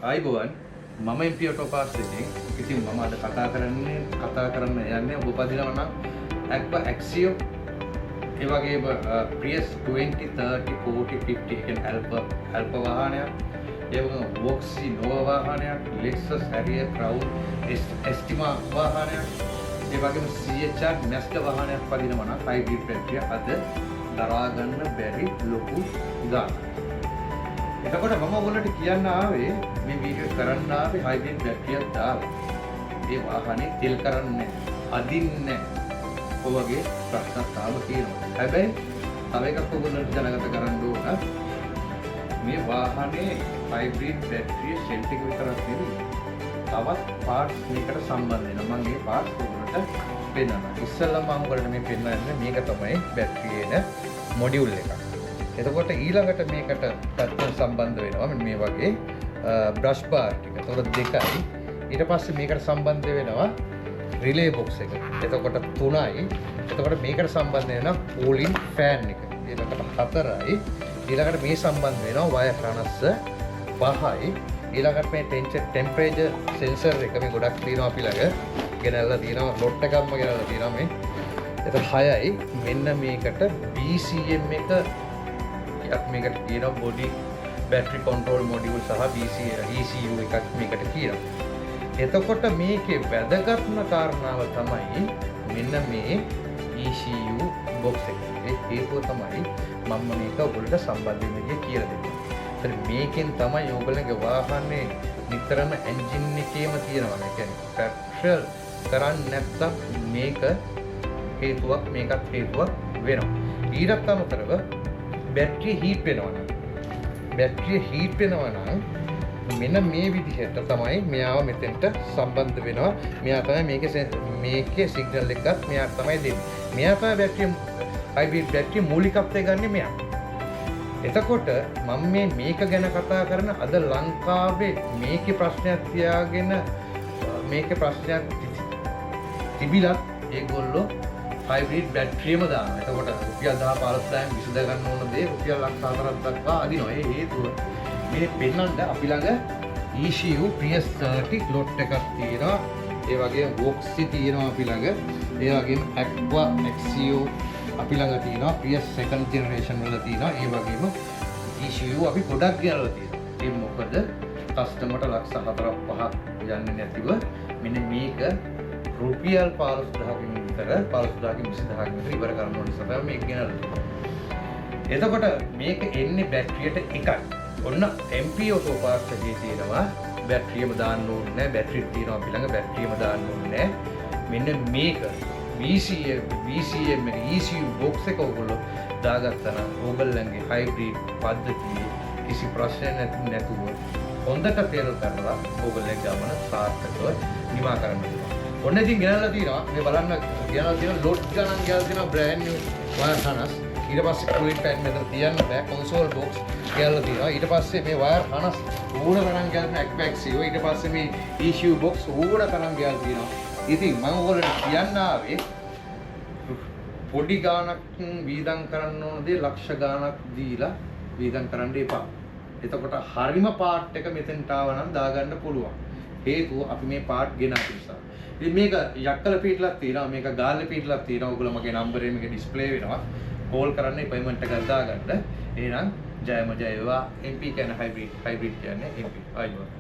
ආයිබෝවන් මම MP ඔටෝපාස් එකෙන් ඉතින් මම අද කතා කරන්න යන්නේ ඔබ පදිනවා නම් Aqua Axio ඒ වගේම Prius 20 30 40 50 කියන අල්ප වාහනයක් ඒ වගේම Voxy Nova වාහනයක් Lexus Harrier Crown Estima වාහනයක් ඒ වගේම CHR Mazda වාහනයක් පදිනවා නම් hybrid battery අද දරා ගන්න බැරි ලොකු ගානක්. එතකොට මම ඔයගොල්ලන්ට කියන්න ආවේ මේ වීඩියෝ කරන්න ආවේ හයිබ්‍රිඩ් බැටරියක් දාලා. ඒ වාහනේ තෙල් කරන්නේ අදින්නේ ඔය වගේ ප්‍රශ්නක් තාම තියෙනවා. හැබැයි තව එකක් ඔයගොල්ලන්ට දැනගත කරන්න ඕන. මේ වාහනේ හයිබ්‍රිඩ් බැටරිය ෂෙල්ට් එක විතරක් නෙවෙයි. තවත් පාර්ට්ස් මේකට සම්බන්ධ වෙනවා. මම මේ පාර්ට්ස් ඔයගොල්ලන්ට පෙන්නනවා. ඉස්සෙල්ලාම මම ඔයගොල්ලන්ට මේ පෙන්නන්නේ මේක තමයි බැටරියේ මොඩියුල් එක. එතකොට ඊළඟට මේකට පැත්තෙන් සම්බන්ධ වෙනවා මේ වගේ බ්‍රෂ් බාර් ටික. එතකොට දෙකයි. ඊට පස්සේ මේකට සම්බන්ධ වෙනවා රිලේ බොක්ස් එක. එතකොට 3යි. එතකොට මේකට සම්බන්ධ වෙනවා කූලින් ෆෑන් එක. ඊළඟට 4යි. ඊළඟට මේ සම්බන්ධ වෙනවා වයර් හනස්ස 5යි. ඊළඟට මේ ටෙම්පරේචර් සෙන්සර් එක මේ ගොඩක් තියෙනවා අපි ළඟ. ගෙනල්ලා තියෙනවා ලොට් එකක්ම ගෙනල්ලා තියෙනවා මේ. එතකොට 6යි. මෙන්න මේකට BCM එක මේකට කියනවා බොඩි බැටරි කන්ට්‍රෝල් මොඩියුල් සහ ECU එකක් මේකට කියනවා. එතකොට මේකේ වැදගත්ම කාරණාව තමයි මෙන්න මේ ECU box එක. ඒ හේතුව තමයි මම මේක ඔයගොල්ලන්ට සම්බන්ධ වෙන්නේ කියලා දෙන්නේ. ඒතර මේකෙන් තමයි ඔයගොල්ලන්ගේ වාහනේ නිතරම එන්ජින් එකේම තියෙනවා. ඒ කියන්නේ පෙට්‍රල් කරන්නේ නැත්තම් මේක හේතුවක් මේකත් හේතුවක් වෙනවා. ඊටත් අමතරව බැටරිය හීට් වෙනවා නම් මෙන්න මේ විදිහට තමයි මෙයාව මෙතෙන්ට සම්බන්ධ වෙනවා. මෙයා තමයි මේකේ සිග්නල් එකක් මෙයා තමයි දෙන්නේ. මෙයා තමයි බැටරිය හයිබ්‍රිඩ් බැටරිය මූලිකත්වය ගන්න මෙයා. එතකොට මම මේක ගැන කතා කරන අද ලංකාවේ මේකේ ප්‍රශ්නයක් තියාගෙන මේකේ ප්‍රශ්නයක් තිබිලා ඒගොල්ලෝ හයිබ්‍රිඩ් බැටරියම දානවා. එතකොට රුපියල් 10-15000න් විසඳ ගන්න ඕන දේ රුපියල් 4 ලක්ෂ දක්වා අදිනවා. ඒ හේතුව මේ පෙන්නන්න අපි ළඟ ECU Prius 30 ලොට් එකක් තියෙනවා. ඒ වගේම Voxy තියෙනවා අපි ළඟ. ඒ වගේම Aqua Axio අපි ළඟ තියෙනවා. Prius second generation වල තියෙනවා. ඒ වගේම ECU අපි ගොඩක් ගෙනල්ලා තියෙනවා. ඒ මොකද කස්ටමර්ට ලක්ෂ 4-5 යන්නේ නැතිව මෙන්න මේක රුපියල් 15000කින් විතර 15000කින් 20000කින් විතර ඉවර කරන්න ඕන නිසා තමයි මේක ගෙනල්ලා. එතකොට මේක එන්නේ බැටරියට එකයි. ඔන්න MP ඔටෝපාස් එකේ තියෙනවා බැටරියම දාන්න ඕනේ නැහැ. බැටරිය තියෙනවා අපි ළඟ බැටරියම දාන්න ඕනේ නැහැ. මෙන්න මේක BCM එක ECU box එක ඔයගොල්ලෝ දාගත්තා නම් ඕගොල්ලන්ගේ හයිබ්‍රිඩ් පද්ධතියේ කිසි ප්‍රශ්නයක් නැතුව හොඳට තේරුම් කරලා ඕගොල්ලන්ගේ ගමන සාර්ථකව නිමා කරන්න පුළුවන්. ඔන්න ඉතින් ගෙනල්ලා තියෙනවා මේ බලන්න ගෙනල්ලා තියෙන ලොට් ගණන් ගෙනල්ලා තියෙනවා බ්‍රෑන්ඩ් නිව් වයර් හනස්. ඊට පස්සේ කූලින් ෆෑන් මෙතන තියන්න බෑ. කන්සෝල් බොක්ස් ගෙනල්ලා තියෙනවා. ඊට පස්සේ මේ වයර් හනස් ඕන තරම් ගෙනල්ලා Aqua Axio. ඊට පස්සේ මේ ECU box ඕන තරම් ගෙනල්ලා තියෙනවා. ඉතින් මම ඔයගොල්ලන්ට කියන්න ආවේ පොඩි ගාණක් වීදම් කරන්න ඕන දේ ලක්ෂ ගාණක් දීලා වීදම් කරන්න එපා. එතකොට හරිම පාර්ට් එක මෙතෙන්ට ආව නම් දාගන්න පුළුවන්. හේතුව අපි මේ පාර්ට් ගෙනාපු නිසා. ඉතින් මේක යක්කල පීටලක් තියෙනවා. මේක ගාල්ල පීටලක් තියෙනවා. ඔයගොල්ලෝ මගේ නම්බරේ මේක ඩිස්ප්ලේ වෙනවා. කෝල් කරන්න අපොයින්ට්මන්ට් එකක් දාගන්න. එහෙනම් ජයම ජය වේවා. MP කියන්නේ හයිබ්‍රිඩ් කියන්නේ MP. ආයිබෝවන්.